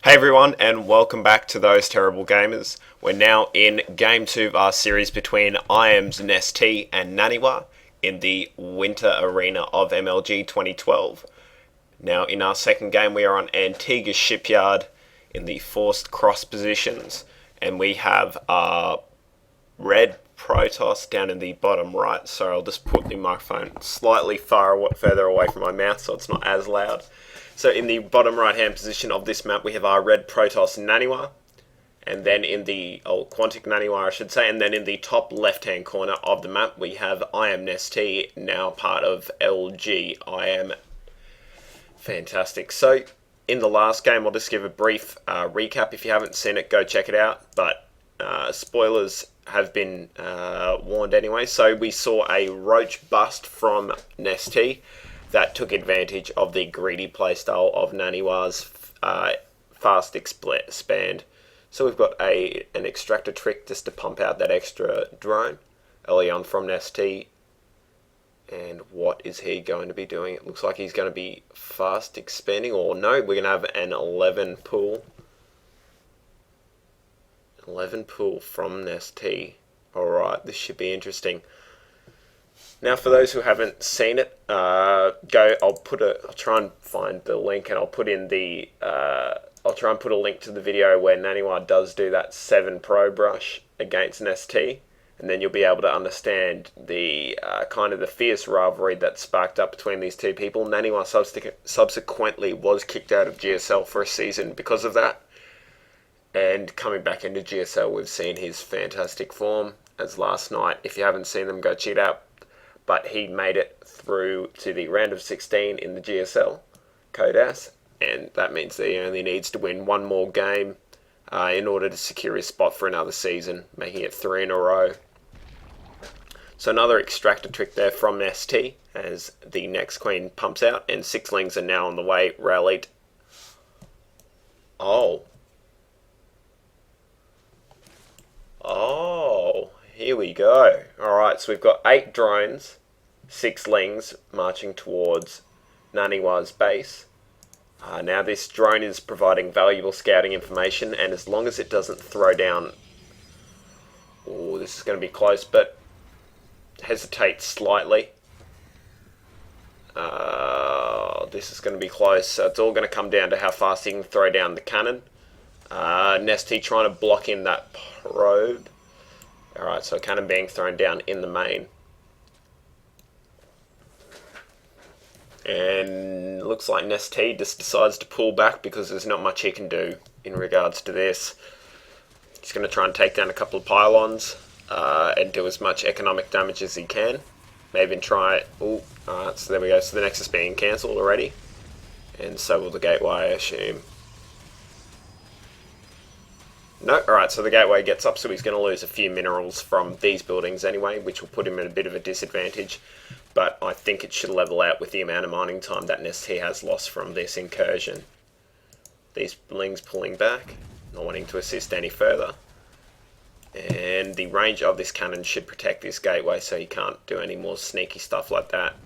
Hey everyone, and welcome back to Those Terrible Gamers. We're now in Game 2 of our series between IM's Nestea and Naniwa in the Winter Arena of MLG 2012. Now, in our second game, we are on Antigua's Shipyard in the forced cross positions, and we have our red Protoss down in the bottom right. So I'll just put the microphone slightly further away from my mouth so it's not as loud. So in the bottom right hand position of this map we have our red Protoss Naniwa, and then in the Quantic Naniwa I should say, and then in the top left hand corner of the map we have IM Nestea, now part of LG. IM fantastic. So in the last game, I'll just give a brief recap. If you haven't seen it, go check it out, but spoilers have been warned anyway. So we saw a roach bust from Nestea that took advantage of the greedy playstyle of Naniwa's fast expand. So we've got an extractor trick just to pump out that extra drone early on from Nestea. And what is he going to be doing? It looks like he's going to be fast expanding, or no, we're going to have an 11 pull. 11 pull from Nestea. Alright, this should be interesting. Now, for those who haven't seen it, I'll try and find the link, and I'll try and put a link to the video where Naniwa does do that 7 pro brush against Nestea, and then you'll be able to understand the kind of the fierce rivalry that sparked up between these two people. Naniwa subsequently was kicked out of GSL for a season because of that, and coming back into GSL, we've seen his fantastic form as last night. If you haven't seen them, go check it out. But he made it through to the round of 16 in the GSL CODAS, and that means that he only needs to win one more game in order to secure his spot for another season, making it 3 in a row. So another extractor trick there from Nestea as the next queen pumps out, and 6lings are now on the way, rallied. Oh, here we go. Alright, so we've got 8 drones, 6lings marching towards Naniwa's base. Now this drone is providing valuable scouting information, and as long as it doesn't throw down... Oh, this is going to be close, but hesitates slightly. This is going to be close, so it's all going to come down to how fast he can throw down the cannon. Nestea trying to block in that probe. Alright, so cannon being thrown down in the main. And looks like Nestea just decides to pull back because there's not much he can do in regards to this. He's going to try and take down a couple of pylons and do as much economic damage as he can. Maybe try... Oh, alright, so there we go. So the Nexus being cancelled already. And so will the gateway, I assume. No, alright, so the gateway gets up, so he's going to lose a few minerals from these buildings anyway, which will put him at a bit of a disadvantage. But I think it should level out with the amount of mining time that Nestea has lost from this incursion. These lings pulling back, not wanting to assist any further. And the range of this cannon should protect this gateway, so he can't do any more sneaky stuff like that.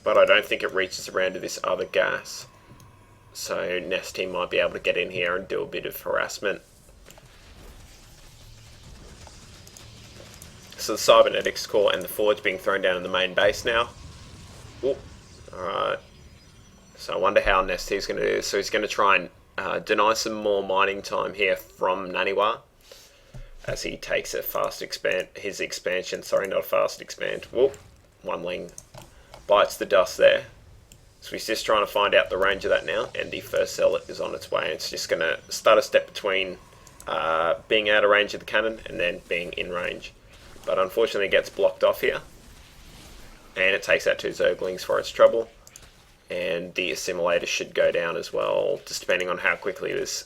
But I don't think it reaches around to this other gas. So Nestea might be able to get in here and do a bit of harassment. So the cybernetics core and the forge being thrown down in the main base now. Alright. So I wonder how Nestea's going to do this. So he's going to try and deny some more mining time here from Naniwa as he takes a fast his expansion. Sorry, not a fast expand. Whoop. 1ling bites the dust there. So he's just trying to find out the range of that now, and the first cell is on its way. It's just going to start a step between being out of range of the cannon and then being in range. But unfortunately it gets blocked off here, and it takes out 2 Zerglings for its trouble. And the assimilator should go down as well, just depending on how quickly this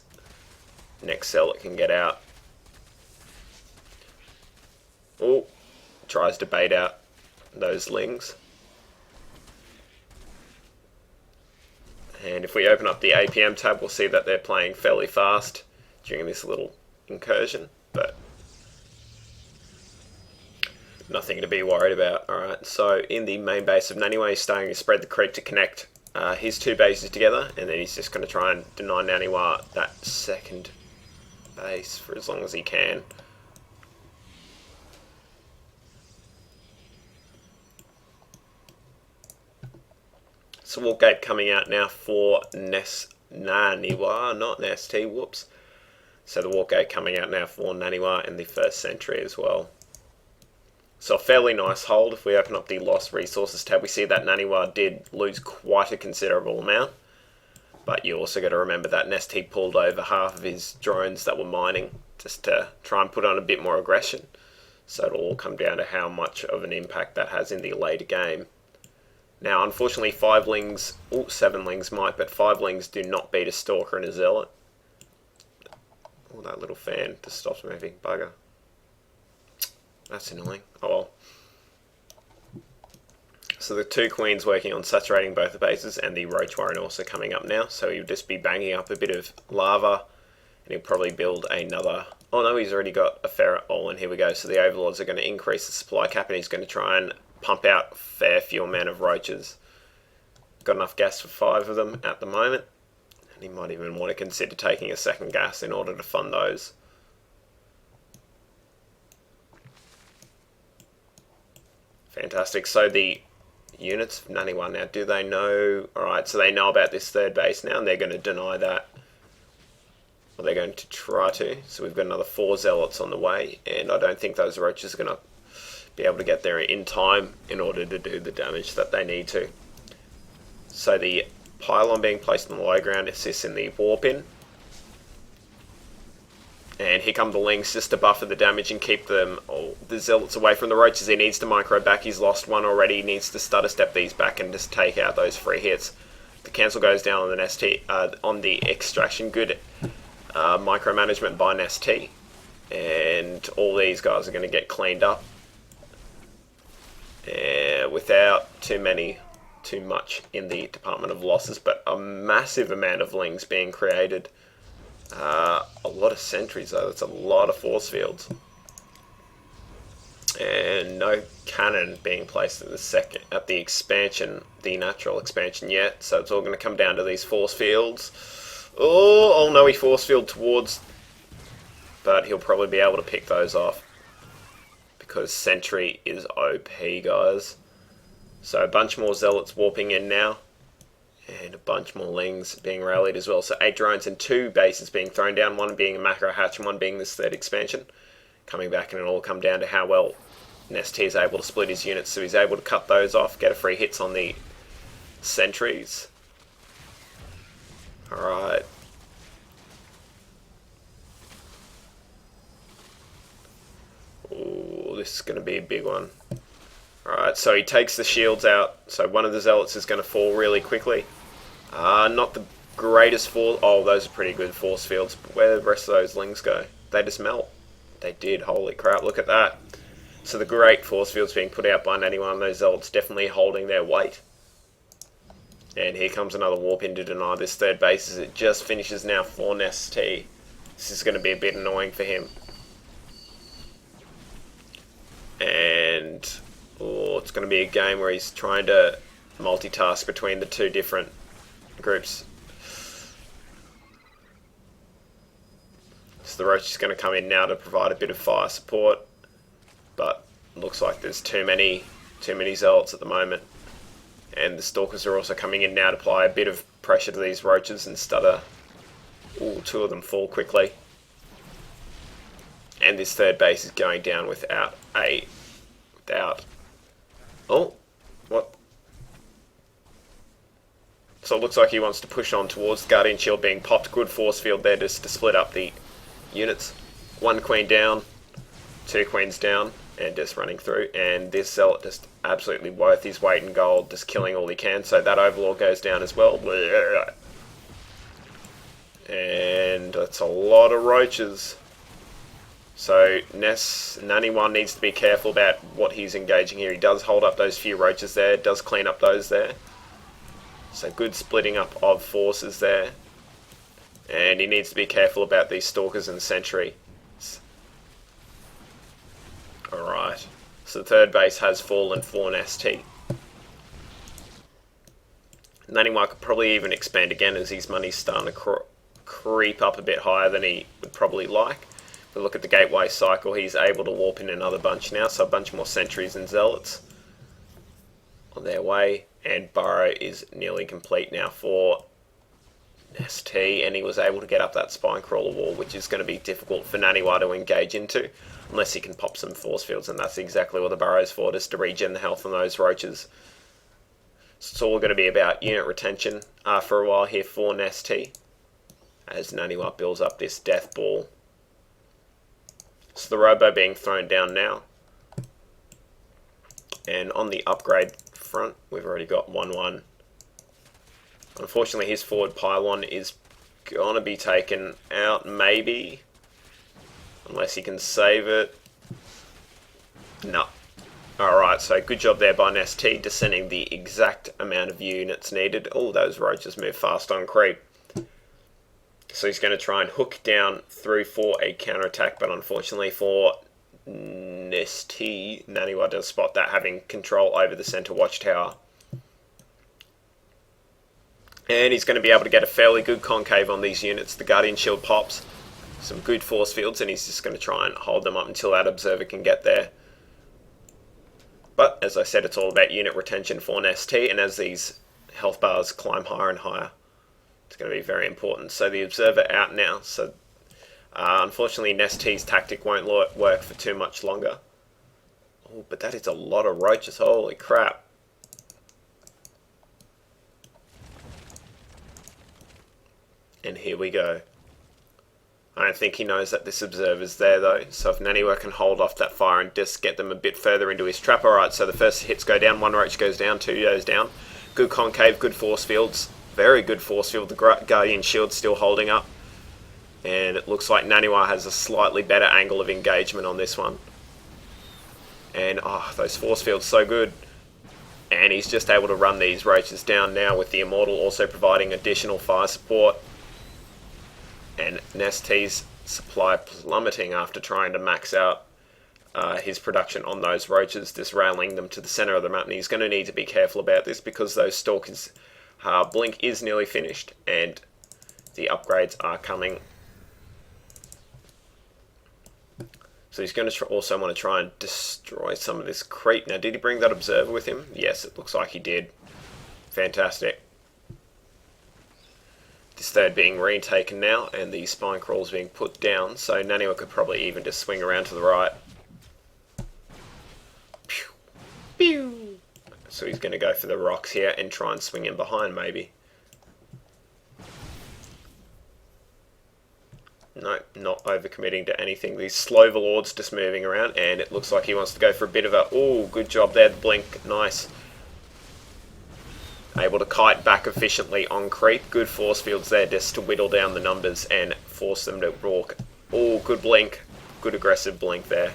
next cell it can get out. Oh, tries to bait out those lings. And if we open up the APM tab, we'll see that they're playing fairly fast during this little incursion, but nothing to be worried about. Alright, so in the main base of Naniwa, he's starting to spread the creep to connect his two bases together, and then he's just going to try and deny Naniwa that second base for as long as he can. So Walk Gate coming out now for Naniwa, not Nestea, whoops. So the Walk Gate coming out now for Naniwa in the first century as well. So a fairly nice hold. If we open up the Lost Resources tab, we see that Naniwa did lose quite a considerable amount. But you also got to remember that Nestea pulled over half of his drones that were mining just to try and put on a bit more aggression. So it'll all come down to how much of an impact that has in the later game. Now, unfortunately, 7 lings might, but 5 lings do not beat a Stalker and a Zealot. Oh, that little fan just stops moving. Bugger. That's annoying. Oh well. So the 2 queens working on saturating both the bases, and the Roach Warren also coming up now. So he'll just be banging up a bit of lava, and he'll probably build another... Oh no, he's already got a ferret. Oh, and here we go. So the Overlords are going to increase the supply cap, and he's going to try and pump out a fair few amount of roaches. Got enough gas for 5 of them at the moment, and he might even want to consider taking a second gas in order to fund those. Fantastic. So the units of Naniwa now, do they know? Alright, so they know about this third base now, and they're going to deny that. Well, they're going to try to. So we've got another 4 Zealots on the way, and I don't think those roaches are going to be able to get there in time in order to do the damage that they need to. So the pylon being placed on the low ground assists in the warp in. And here come the lings just to buffer the damage and keep them, the Zealots away from the roaches. He needs to micro back. He's lost one already. He needs to stutter step these back and just take out those free hits. The cancel goes down on the Nestea, on the extraction. Good micromanagement by Nestea. And all these guys are going to get cleaned up without too much in the Department of Losses, but a massive amount of lings being created. A lot of sentries though. That's a lot of force fields, and no cannon being placed at the expansion, the natural expansion yet. So it's all going to come down to these force fields. Oh no, he force field towards, but he'll probably be able to pick those off because sentry is OP, guys. So a bunch more Zealots warping in now, and a bunch more lings being rallied as well. So 8 drones and 2 bases being thrown down, one being a macro hatch and one being this third expansion. Coming back, and it'll all come down to how well Nestea is able to split his units. So he's able to cut those off, get a free hits on the sentries. Alright. Ooh, this is going to be a big one. Alright, so he takes the shields out. So one of the Zealots is going to fall really quickly. Not the greatest force. Oh, those are pretty good force fields. But where did the rest of those lings go? They just melt. They did. Holy crap, look at that. So the great force fields being put out by Naniwa, and those Zealots definitely holding their weight. And here comes another warp in to deny this third base as it just finishes now for Nestea. This is going to be a bit annoying for him. And it's going to be a game where he's trying to multitask between the 2 different groups. So the Roach is going to come in now to provide a bit of fire support, but looks like there's too many Zealots at the moment. And the Stalkers are also coming in now to apply a bit of pressure to these Roaches and stutter. Ooh, 2 of them fall quickly. And this third base is going down without... Oh, what? So it looks like he wants to push on towards the Guardian Shield being popped. Good force field there just to split up the units. 1 queen down, 2 queens down, and just running through. And this Zealot just absolutely worth his weight in gold, just killing all he can. So that Overlord goes down as well. And that's a lot of roaches. So Naniwa needs to be careful about what he's engaging here. He does hold up those few roaches there, does clean up those there. So good splitting up of forces there. And he needs to be careful about these Stalkers and Sentry. Alright, so the third base has fallen for Nestea. Naniwa could probably even expand again as his money's starting to creep up a bit higher than he would probably like. But look at the gateway cycle, he's able to warp in another bunch now, so a bunch more sentries and zealots on their way, and burrow is nearly complete now for Nestea, and he was able to get up that spine crawler wall, which is going to be difficult for Naniwa to engage into unless he can pop some force fields, and that's exactly what the burrow's for, just to regen the health on those roaches. So it's all going to be about unit retention for a while here for Nestea as Naniwa builds up this death ball. So the robo being thrown down now, and on the upgrade front we've already got 1-1. Unfortunately his forward pylon is going to be taken out, maybe, unless he can save it. No. Alright, so good job there by Nestea, descending the exact amount of units needed. Oh, those roaches move fast on creep. So he's going to try and hook down through for a counterattack, but unfortunately for Nestea, Naniwa does spot that, having control over the centre watchtower. And he's going to be able to get a fairly good concave on these units. The Guardian Shield pops, some good force fields, and he's just going to try and hold them up until that observer can get there. But, as I said, it's all about unit retention for Nestea, and as these health bars climb higher and higher, it's going to be very important. So the observer out now, so unfortunately Nestea's tactic won't work for too much longer. Oh, but that is a lot of roaches, holy crap. And here we go. I don't think he knows that this observer's there though, so if Naniwa can hold off that fire and just get them a bit further into his trap. Alright, so the first hits go down, one roach goes down, two goes down. Good concave, good force fields, very good force field. The Guardian Shield's still holding up, and it looks like Naniwa has a slightly better angle of engagement on this one. And those force fields so good. And he's just able to run these roaches down now, with the Immortal also providing additional fire support. And Nestea's supply plummeting after trying to max out his production on those roaches, just railing them to the centre of the map. And he's going to need to be careful about this, because those Stalkers' blink is nearly finished and the upgrades are coming. So he's going to also want to try and destroy some of this creep. Now, did he bring that observer with him? Yes, it looks like he did. Fantastic. This third being retaken now, and the spine crawls being put down, so Naniwa could probably even just swing around to the right. Pew! Pew! So he's going to go for the rocks here and try and swing in behind, maybe. No, not overcommitting to anything. These slow Lords just moving around, and it looks like he wants to go for a bit of a... Oh, good job there, the blink, nice. Able to kite back efficiently on creep. Good force fields there just to whittle down the numbers and force them to walk. Oh, good blink. Good aggressive blink there.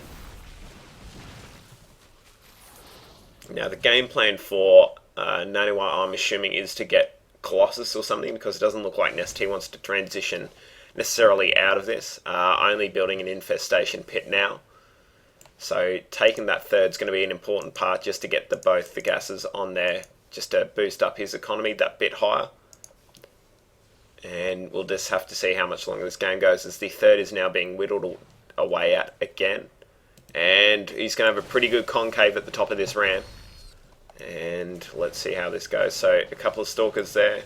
Now the game plan for Naniwa, I'm assuming, is to get Colossus or something, because it doesn't look like Nestea wants to transition necessarily out of this. Only building an infestation pit now. So taking that third is going to be an important part, just to get both the gases on there, just to boost up his economy that bit higher. And we'll just have to see how much longer this game goes, as the third is now being whittled away at again. And he's going to have a pretty good concave at the top of this ramp. And let's see how this goes. So a couple of Stalkers there.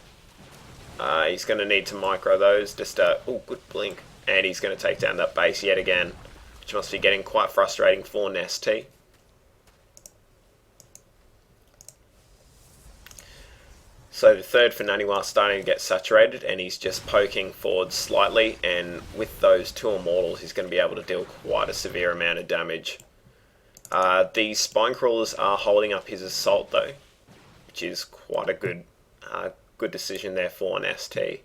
He's going to need to micro those. Just oh, good blink. And he's going to take down that base yet again, which must be getting quite frustrating for Nestea. So the third for Naniwa starting to get saturated, and he's just poking forward slightly, and with those two Immortals he's going to be able to deal quite a severe amount of damage. These Spine Crawlers are holding up his assault though, which is quite a good decision there for Nestea.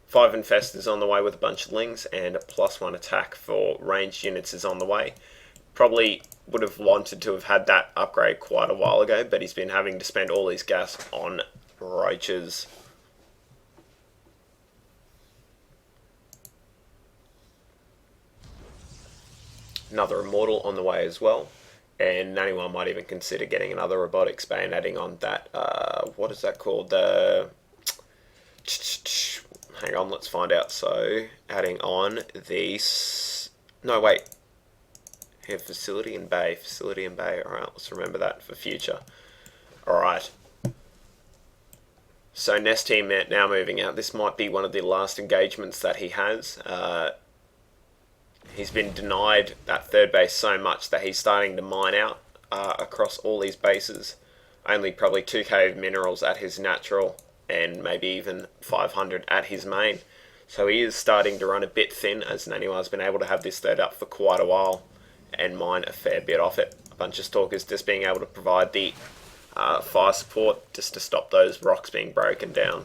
5 Infestors on the way with a bunch of Lings, and a +1 attack for ranged units is on the way. Probably would have wanted to have had that upgrade quite a while ago, but he's been having to spend all his gas on roaches. Another Immortal on the way as well, And Naniwa might even consider getting another robotics bay and adding on that, what is that called? The... Hang on, let's find out. So, adding on these... No, wait. Here, facility and bay. Facility and bay. Alright, let's remember that for future. Alright. So, Nestea now moving out. This might be one of the last engagements that he has. He's been denied that third base so much that he's starting to mine out across all these bases. Only probably 2k of minerals at his natural and maybe even 500 at his main. So he is starting to run a bit thin, as Naniwa's been able to have this third up for quite a while and mine a fair bit off it. A bunch of stalkers just being able to provide the fire support just to stop those rocks being broken down.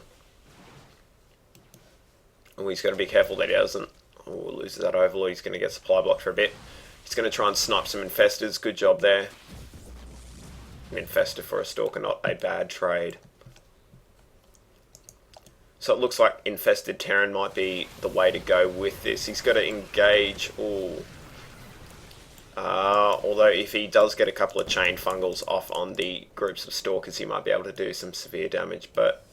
Oh, he's got to be careful that he doesn't loses that overlord. He's going to get supply blocked for a bit. He's going to try and snipe some infestors. Good job there. An infestor for a stalker, not a bad trade. So it looks like infested Terran might be the way to go with this. He's got to engage. Ooh. Although if he does get a couple of chain fungals off on the groups of stalkers, he might be able to do some severe damage. But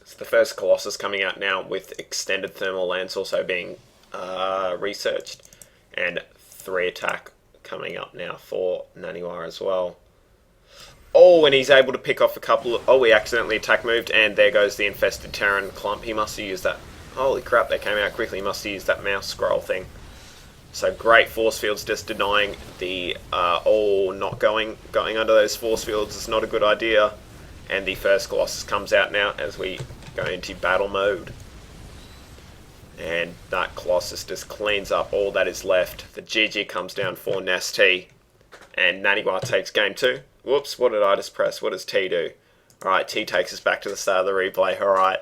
it's the first Colossus coming out now with extended thermal lance also being researched, and 3 attack coming up now for Naniwa as well. Oh, and he's able to pick off a couple of... Oh, he accidentally attack moved, and there goes the infested Terran clump. He must have used that... Holy crap, that came out quickly. He must have used that mouse scroll thing. So great force fields, just denying the... not going under those force fields is not a good idea. And the first Colossus comes out now as we go into battle mode. And that Colossus just cleans up all that is left. The GG comes down for Nestea. And Naniwa takes game 2. Whoops, what did I just press? What does T do? Alright, T takes us back to the start of the replay. Alright,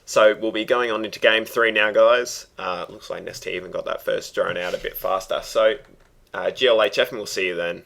so we'll be going on into game 3 now, guys. Looks like Nestea even got that first drone out a bit faster. So, GLHF, and we'll see you then.